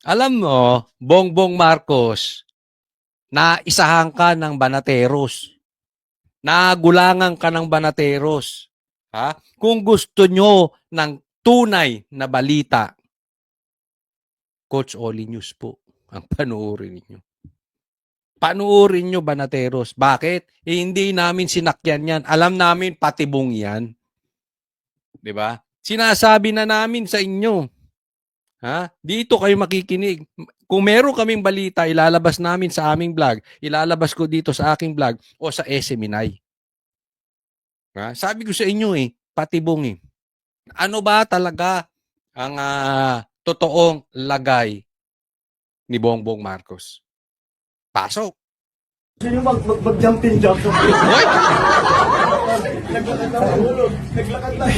Alam mo, Bongbong Marcos, naisahan ka ng Banateros. Nagulangan ka ng Banateros. Ha? Kung gusto nyo ng tunay na balita, Coach Oli News po ang panuorin ninyo. Panuorin nyo, Banateros. Bakit? Hindi namin sinakyan yan. Alam namin patibong yan. Diba? Sinasabi na namin sa inyo. Ha? Dito kayo makikinig. Kung meron kaming balita, ilalabas namin sa aming vlog. Ilalabas ko dito sa aking vlog o sa SMNI. Ha? Sabi ko sa inyo patibong Ano ba talaga ang totoong lagay ni Bongbong Marcos? Pasok. Gusto nyo mag-jumping jack sa Hoy! Naglakad lang ulo. Naglakad lang.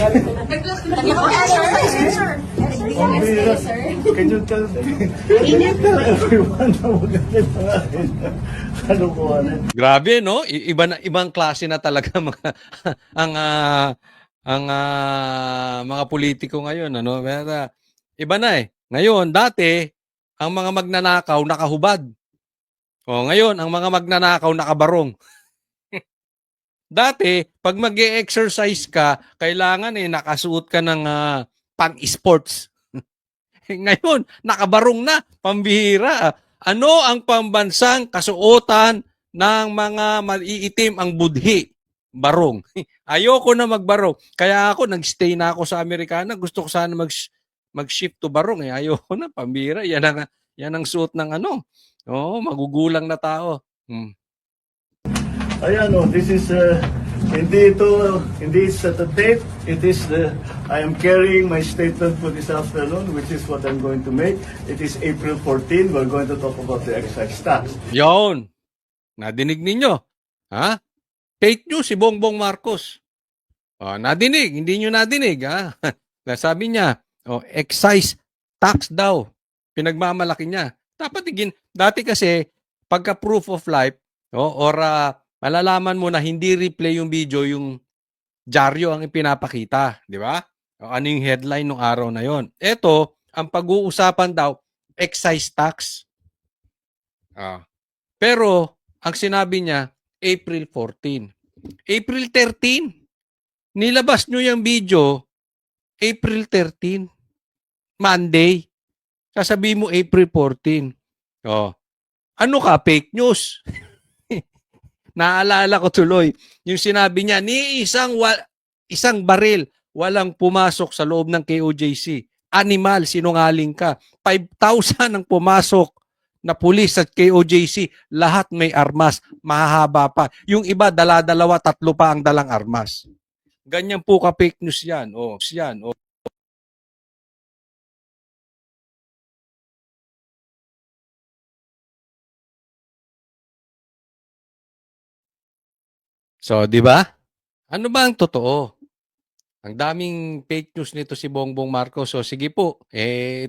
Can you tell everyone na magalit ang akin? Ano ko Grabe, no? Ibang klase na talaga mga ang mga politiko ngayon, ano? Pero, iba na Ngayon, dati ang mga magnanakaw nakahubad. O ngayon, ang mga magnanakaw nakabarong. Dati, pag mag-e-exercise ka, kailangan nakasuot ka ng pang-sports. Ngayon, nakabarong na, pambihira. Ano ang pambansang kasuotan ng mga maiitim ang budhi? Barong. Ayoko na magbarong. Kaya ako, nag-stay na ako sa Amerikana. Gusto ko sana mag-shift to barong. Ayoko na, pambihira. Yan ang suot ng magugulang na tao. Ayan this is hindi it's the tape. It is I am carrying my statement for this afternoon, which is what I'm going to make. It is April 14. We're going to talk about the excise tax. Yon. Nadinig ninyo? Ha? Fake news si Bongbong Marcos. Nadinig, hindi nyo nadinig, ha? Sabi niya, excise tax daw. Pinagmamalaki niya. Dati kasi, pagka proof of life, malalaman mo na hindi replay yung video, yung dyaryo ang ipinapakita. Di ba? Ano yung headline ng araw na yon? Ito, ang pag-uusapan daw, excise tax. Pero, ang sinabi niya, April 14. April 13. Nilabas nyo yung video, April 13. Monday. Sasabihin mo April 14. Ano ka, fake news? Naalala ko tuloy, yung sinabi niya, ni isang baril, walang pumasok sa loob ng KOJC. Animal, sinungaling ka. 5,000 ang pumasok na pulis at KOJC, lahat may armas, mahahaba pa. Yung iba, dala-dalawa, 3 pa ang dalang armas. Ganyan po ka fake news yan. So, di ba? Ano ba ang totoo? Ang daming fake news nito si Bongbong Marcos. So, sige po,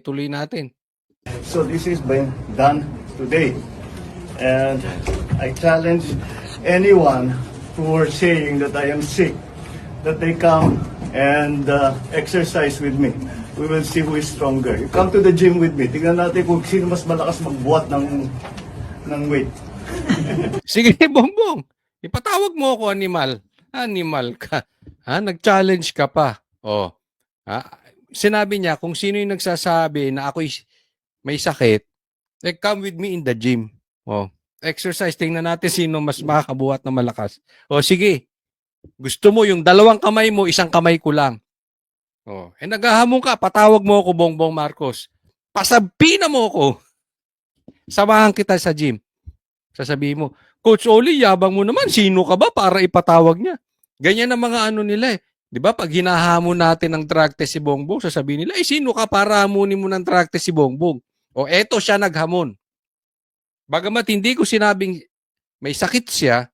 tuloy natin. So this is being done today. And I challenge anyone who are saying that I am sick, that they come and exercise with me. We will see who is stronger. You come to the gym with me. Tingnan natin kung sino mas malakas magbuhat ng weight. Sige, Bongbong. Ipatawag mo ako, animal. Animal ka. Nag-challenge ka pa. Sinabi niya, kung sino yung nagsasabi na ako'y may sakit, come with me in the gym. Exercise, tingnan natin sino mas makakabuhat na malakas. Sige. Gusto mo yung 2 kamay mo, 1 kamay ko lang. Naghahamon ka, patawag mo ako, Bongbong Marcos. Pasabi na mo ako. Samahan kita sa gym. Sasabihin mo, Coach Oli, yabang mo naman. Sino ka ba para ipatawag niya? Ganyan ang mga nila Di ba? Pag hinahamon natin ng drug test si Bongbong, sasabihin nila, sino ka para hamunin mo ng drug test si Bongbong? Eto siya naghamon. Bagamat hindi ko sinabing may sakit siya,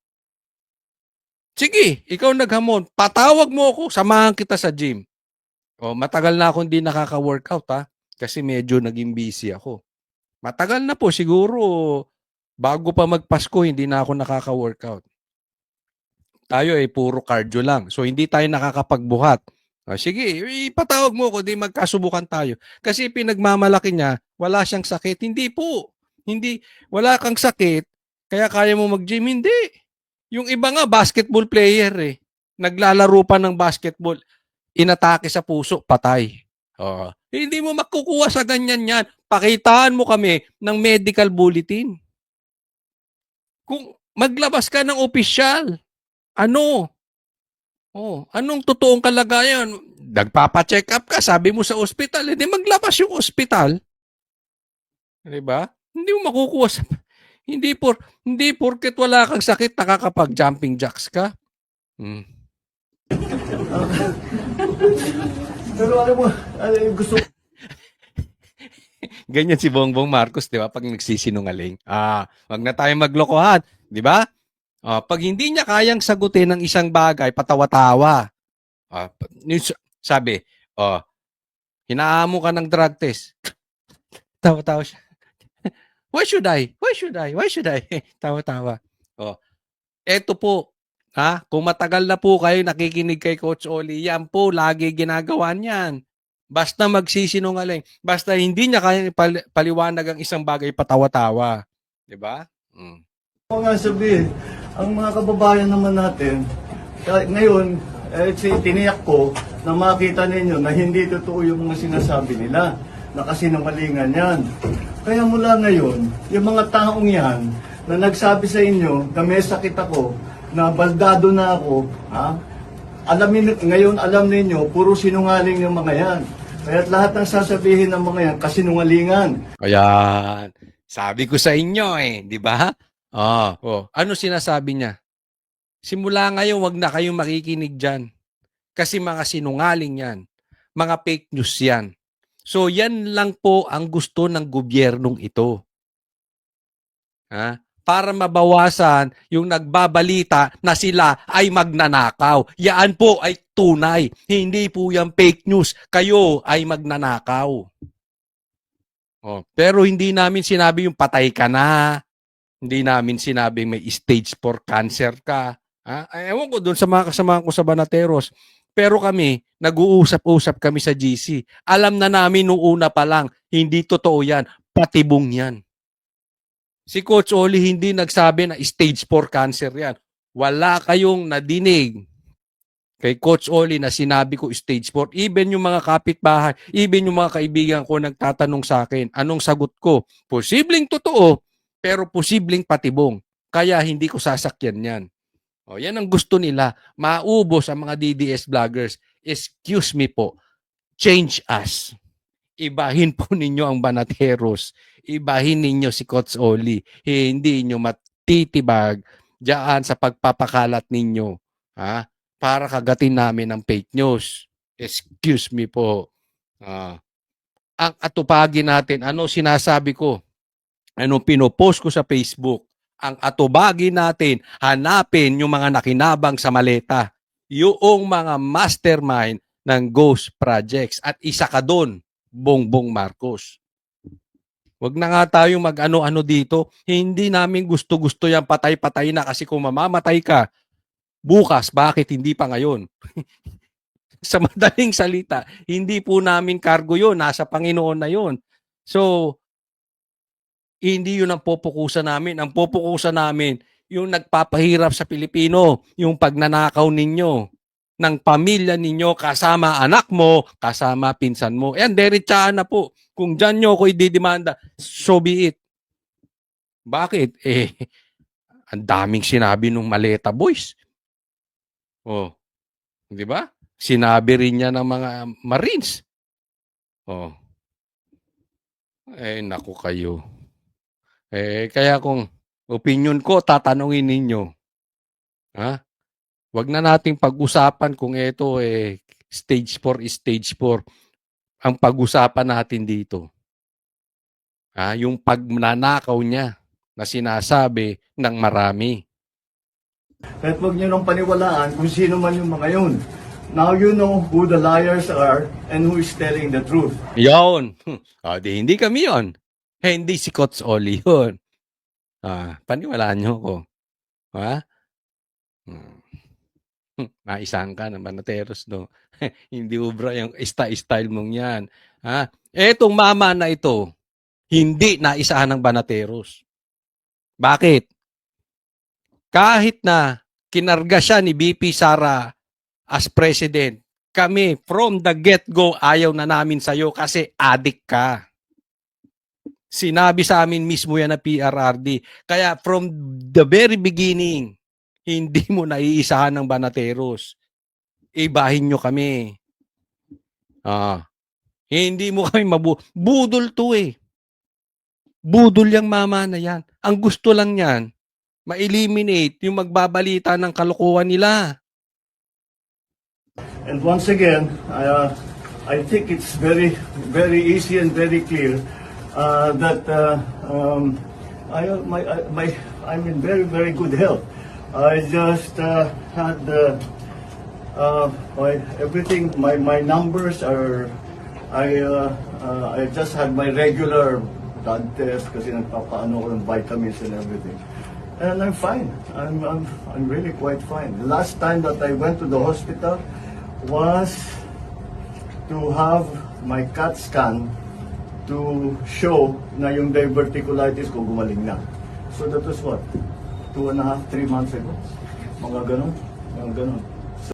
sige, ikaw naghamon. Patawag mo ako, samahan kita sa gym. Matagal na akong hindi nakaka-workout kasi medyo naging busy ako. Matagal na po, siguro bago pa magpasko, hindi na ako nakaka-workout. Tayo puro cardio lang. So, hindi tayo nakakapagbuhat. Sige, ipatawag mo ko, di magkasubukan tayo. Kasi pinagmamalaki niya, wala siyang sakit. Hindi po. Hindi, wala kang sakit, kaya kaya mo mag-gym. Hindi. Yung iba nga, basketball player eh. Naglalaro pa ng basketball. Inatake sa puso, patay. Hindi mo makukuha sa ganyan yan. Pakitaan mo kami ng medical bulletin. Kung maglabas ka ng opisyal, ano? Anong totoong kalagayan? Nagpapa-check up ka, sabi mo sa ospital, hindi maglabas yung ospital. 'Di ba? Hindi mo makukuha sa hindi porket wala kang sakit nakakapag-jumping jacks ka. Hmm. Pero alam mo, gusto Ganyan si Bongbong Marcos, 'di ba? Pag nagsisinungaling. Wag na tayong maglokohan, 'di ba? Pag hindi niya kayang sagutin ng isang bagay, patawa-tawa. Sabi, hinahamon ka ng drug test. Tawa-tawa siya. Why should I? Why should I? Why should I? Tawa-tawa. Eto po, kung matagal na po kayo nakikinig kay Coach Oli, yan po, lagi ginagawa niyan. Basta magsisinungaling. Basta hindi niya kaya paliwanag ang isang bagay, patawa-tawa. 'Di ba? ko nga sabihin, ang mga kababayan naman natin, ngayon, tiniyak ko na makita ninyo na hindi totoo yung mga sinasabi nila, na kasinungalingan yan. Kaya mula ngayon, yung mga taong yan, na nagsabi sa inyo na may sakit ako, na baldado na ako, ngayon alam ninyo, puro sinungaling yung mga yan. Kaya lahat ng sasabihin ng mga yan, kasinungalingan. Ayan. Sabi ko sa inyo di ba? Ano sinasabi niya? Simula ngayon, wag na kayong makikinig dyan. Kasi mga sinungaling yan. Mga fake news yan. So yan lang po ang gusto ng gobyernong ito. Para mabawasan yung nagbabalita na sila ay magnanakaw. Yan po ay tunay. Hindi po yan fake news. Kayo ay magnanakaw. Pero hindi namin sinabi yung patay ka na. Hindi namin sinabi may stage 4 cancer ka. Ewan ko doon sa mga kasamahan ko sa Banateros. Pero kami, nag-uusap-usap kami sa GC. Alam na namin nung una pa lang, hindi totoo yan. Patibong yan. Si Coach Oli hindi nagsabi na stage 4 cancer yan. Wala kayong nadinig kay Coach Oli na sinabi ko stage 4. Even yung mga kapitbahay, even yung mga kaibigan ko nagtatanong sa akin, anong sagot ko? Posibleng totoo, pero posibleng patibong. Kaya hindi ko sasakyan yan. Yan ang gusto nila. Maubos ang mga DDS vloggers. Excuse me po, change us. Ibahin po ninyo ang Banateros. Ibahin ninyo si Coach Oli. Hindi nyo matitibag diyan sa pagpapakalat ninyo. Para kagatin namin ang fake news. Excuse me po. Ang atupagin natin, ano sinasabi ko? Ano pinopost ko sa Facebook? Ang atubagin natin, hanapin yung mga nakinabang sa maleta. Yung mga mastermind ng Ghost Projects. At isa ka doon, Bongbong Marcos. Wag na nga tayong mag-ano-ano dito. Hindi namin gusto-gusto yan patay-patay na kasi kung mamamatay ka, bukas, bakit hindi pa ngayon? Sa madaling salita, hindi po namin cargo yun. Nasa Panginoon na yun. So, hindi yun ang pupukusan namin. Ang pupukusan namin, yung nagpapahirap sa Pilipino, yung pagnanakaw ninyo ng pamilya ninyo, kasama anak mo, kasama pinsan mo. Yan, derechahan na po. Kung dyan nyo ako ididemanda, so be it. Bakit? Ang daming sinabi nung Maleta Boys. Di ba? Sinabi rin niya ng mga Marines. Naku kayo. Kaya kung opinion ko, tatanungin ninyo. Wag na nating pag-usapan kung ito stage 4 is stage 4. Ang pag-usapan natin dito. Yung pagnanakaw niya na sinasabi ng marami. Kahit huwag nyo nang paniwalaan kung sino man yung mga yun. Now you know who the liars are and who is telling the truth. Yun. Hindi kami yun. Hindi si Coach Oli yun. Paniwalaan nyo ko. Maisahan ka ng Banateros, no? Hindi ubra yung style mong yan. Ha? Etong mama na ito, hindi naisahan ng Banateros. Bakit? Kahit na kinarga siya ni BP Sara as president, kami from the get-go ayaw na namin sa'yo kasi adik ka. Sinabi sa amin mismo yan na PRRD. Kaya from the very beginning, hindi mo naiisahan ng Banateros. Ibahin nyo kami. Hindi mo kami budol to eh. Budol yung mama na yan. Ang gusto lang yan, ma-eliminate yung magbabalita ng kalokohan nila. And once again, I think it's very, very easy and very clear that I'm in very, very good health. I just had everything. My numbers are. I just had my regular blood test kasi nagpapaano ko ng vitamins and everything. And I'm fine. I'm really quite fine. The last time that I went to the hospital was to have my CAT scan to show na yung diverticulitis ko gumaling na. So that was what? 2.5, 3 months ago. Mga ganun. Mga ganun.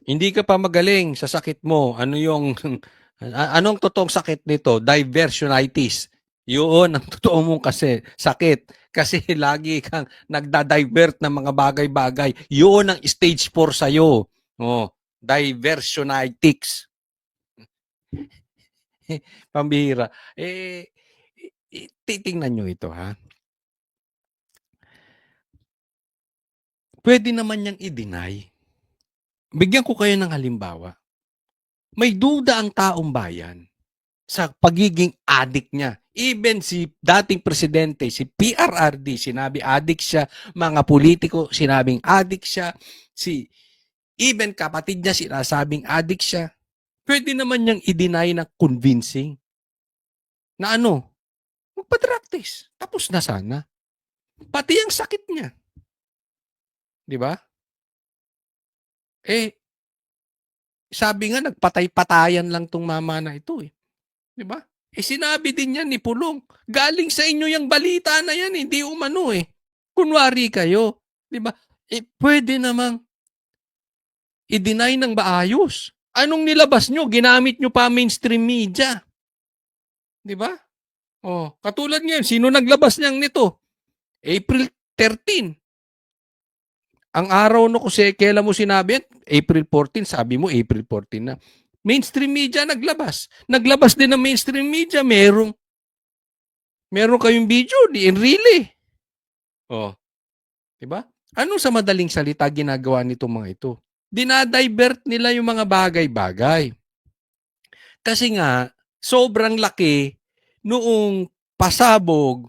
Hindi ka pa magaling sa sakit mo. Anong totoong sakit nito? Diversionitis. Yun ang totoo mong kasi sakit. Kasi lagi kang nagda-divert ng mga bagay-bagay. Yun ang stage 4 sa'yo. Oh, diversionitics. Pambihira. Titingnan nyo ito, ha? Pwede naman niyang i-deny. Bigyan ko kayo ng halimbawa. May duda ang taong bayan sa pagiging addict niya. Even si dating presidente, si PRRD, sinabi addict siya. Mga politiko, sinabing addict siya. Even kapatid niya, sinasabing addict siya. Pwede naman niyang i-deny na convincing. Na magpa-drug test. Tapos na sana. Pati ang sakit niya. Di ba? Sabi nga, nagpatay-patayan lang tong mama na ito eh. Di ba? Sinabi din yan ni Pulong. Galing sa inyo yung balita na yan, hindi umano eh. Kunwari kayo. Di ba? Pwede namang i-deny ng maayos. Anong nilabas nyo? Ginamit nyo pa mainstream media. Di ba? Katulad ngayon, sino naglabas niyang nito? April 13. Ang araw kasi kailan mo sinabi yan? April 14, sabi mo April 14 na. Mainstream media naglabas. Naglabas din ng mainstream media. Meron kayong video, di really. Diba? Ano sa madaling salita ginagawa nitong mga ito? Dinadivert nila yung mga bagay-bagay. Kasi nga, sobrang laki noong pasabog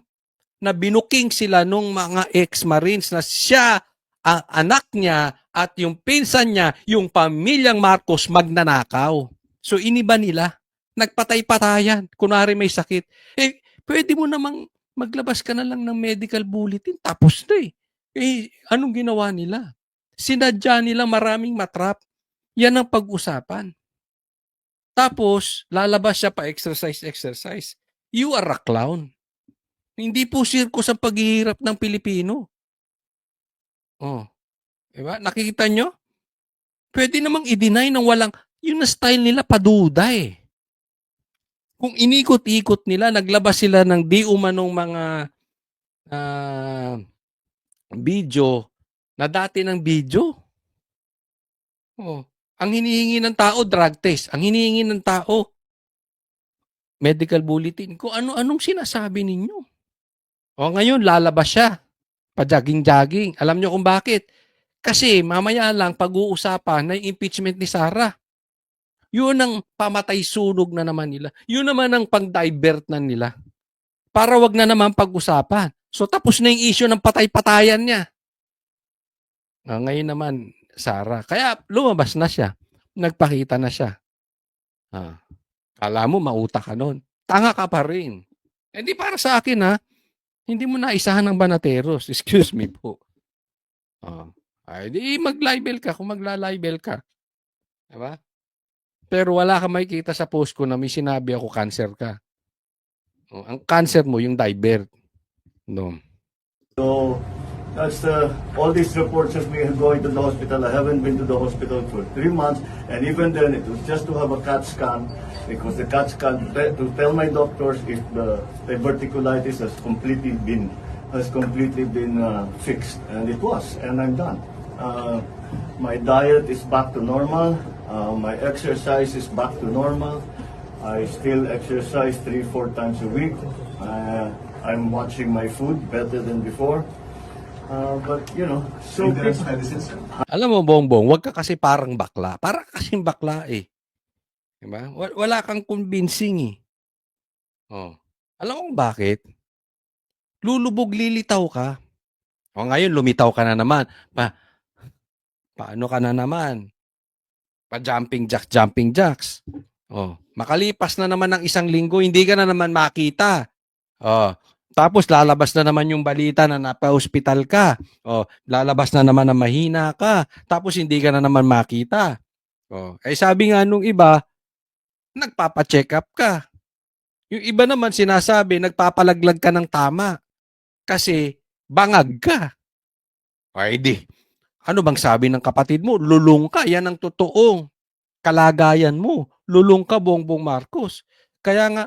na binuking sila nung mga ex-marines na siya, ang anak niya at yung pinsan niya, yung pamilyang Marcos magnanakaw. So iniba nila. Nagpatay-patayan. Kunwari may sakit. Pwede mo namang maglabas ka na lang ng medical bulletin. Tapos na anong ginawa nila? Sinadya nila maraming matrap. Yan ang pag-usapan. Tapos, lalabas siya pa exercise. You are a clown. Hindi po circus ang paghihirap ng Pilipino. Diba? Nakikita nyo? Pwede namang i-deny ng walang, yun na style nila paduda eh. Kung inikot-ikot nila, naglabas sila ng di umanong mga video na dati ng video. Ang hinihingi ng tao, drug test. Ang hinihingi ng tao, medical bulletin. Kung ano-anong sinasabi ninyo. Ngayon, lalabas siya. Pa-jogging-jogging. Alam nyo kung bakit? Kasi mamaya lang pag-uusapan na yung impeachment ni Sara. Yun ang pamatay sunog na naman nila. Yun naman ang pang-divert na nila. Para wag na naman pag-usapan. So tapos na yung issue ng patay-patayan niya. Ngayon naman, Sara. Kaya lumabas na siya. Nagpakita na siya. Kala mo mautak ka nun. Tanga ka pa rin. Hindi para sa akin ha. Hindi mo naisahan ng Banateros. Excuse me po. Di mag-libel ka kung magla-libel ka. Diba? Pero wala kang makikita sa post ko na may sinabi ako cancer ka. Oh, ang cancer mo yung divert. No. So that's all these reports of me going to the hospital. I haven't been to the hospital for 3 months, and even then it was just to have a CAT scan, because the CAT scan to tell my doctors if the diverticulitis has completely been fixed, and it was, and I'm done. My diet is back to normal. My exercise is back to normal. I still exercise 3-4 times a week. I'm watching my food better than before. But you know, so Alam mo, Bongbong, wag ka kasi parang bakla. Para kasing bakla eh. Diba? Wala kang convincing eh. Oh. Alam mo kung bakit? Lulubog lilitaw ka. O ngayon, lumitaw ka na naman. Paano ka na naman? Pa-jumping jacks. Oh. Makalipas na naman ng 1 linggo, hindi ka na naman makita. Oh. Tapos lalabas na naman yung balita na napa-hospital ka. Oh, lalabas na naman na mahina ka. Tapos hindi ka na naman makita. Oh, eh sabi nga nung iba, nagpapa-check up ka. Yung iba naman sinasabi, nagpapalaglag ka ng tama kasi bangag ka. Ay di, ano bang sabi ng kapatid mo? Lulong ka, yan ang totoong kalagayan mo. Lulong ka, Bongbong Marcos. Kaya nga,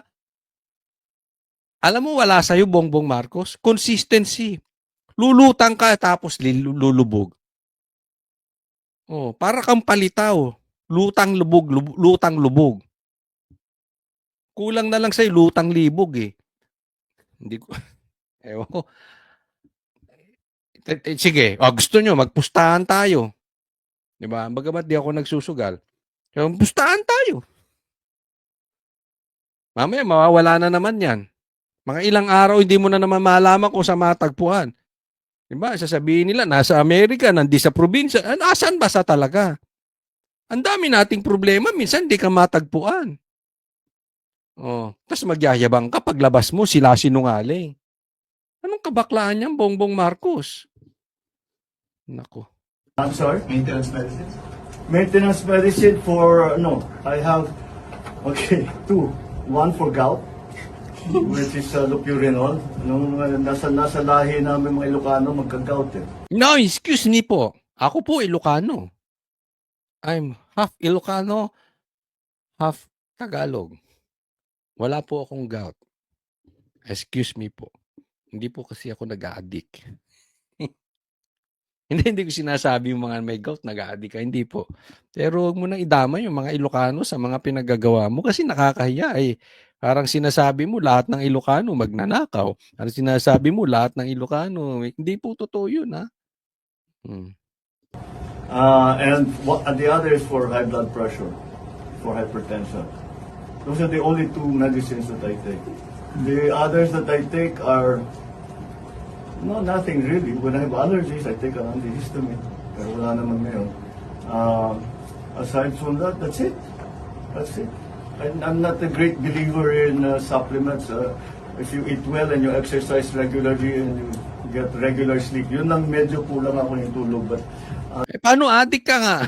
alam mo wala sa'yo, Bongbong Marcos? Consistency. Lulutang ka tapos lulubog. Oh, para kang palitaw. Lutang lubog. Kulang na lang sa'yo, lutang libog eh. Hindi ko, ewan ko. Sige, gusto nyo, magpustahan tayo. Diba? Bagamat di ako nagsusugal. So, pustahan tayo. Mamaya, mawawala na naman yan. Mga ilang araw, hindi mo na naman malaman kung sa matagpuan. Diba? Sasabihin nila, nasa Amerika, nandi sa probinsya. Asan ba sa talaga? Ang dami nating problema, minsan di ka matagpuan. Oh, tapos magyayabang ka, paglabas mo, sila sinungaling. Anong kabaklaan yan, Bongbong Marcos? Nako. I'm sorry. Maintenance medicines? Maintenance medicine for no. I have 2. One for gout, which is lopurinol. Nung nasa lahi namin mga Ilocano, magka-gout eh. No, excuse me po. Ako po Ilocano. I'm half Ilocano, half Tagalog. Wala po akong gout. Excuse me po. Hindi po kasi ako nag-a-addict. Hindi ko sinasabi yung mga may gout, nag-a-addict ka. Hindi po. Pero huwag mo nang idama yung mga Ilocano sa mga pinagagawa mo kasi nakakahiya eh. Parang sinasabi mo lahat ng Ilocano magnanakaw. Parang sinasabi mo lahat ng Ilocano. Hindi po totoo yun ha. And the other is for high blood pressure, for hypertension. Those are the only 2 medicines that I take. The others that I take are nothing really. When I have allergies, I take an antihistamine. Pero wala naman ngayon. Aside from that, that's it. That's it. I'm not a great believer in supplements. If you eat well and you exercise regularly and you get regular sleep, yun lang medyo kulang ako yung tulog. But Paano addict ka nga?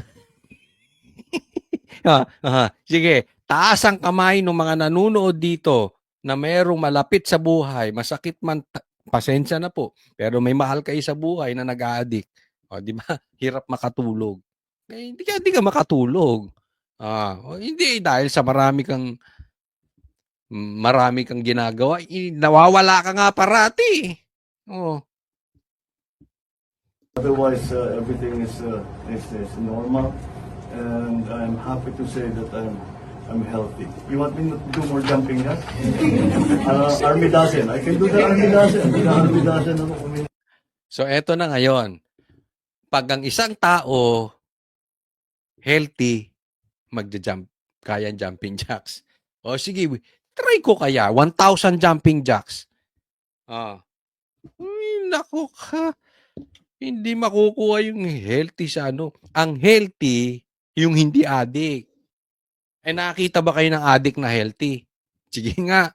Sige, taas ang kamay ng mga nanunood dito na mayroong malapit sa buhay, masakit man, pasensya na po, pero may mahal kayo sa buhay na nag-a-addict. Di ba? Hirap makatulog. Hindi ka makatulog. Hindi dahil sa marami kang ginagawa, nawawala ka nga parati. otherwise, everything is normal, and I'm happy to say that I'm healthy. You want me to do more jumping jacks? Army dozen. I can do the army dozen. So eto na ngayon. Pag ang isang tao healthy, magja-jump, kaya jumping jacks. O sige, try ko kaya 1,000 jumping jacks. Nako ka. Hindi makukuha yung healthy sa ano. Ang healthy, yung hindi addict. Nakita ba kayo ng addict na healthy? Sige nga.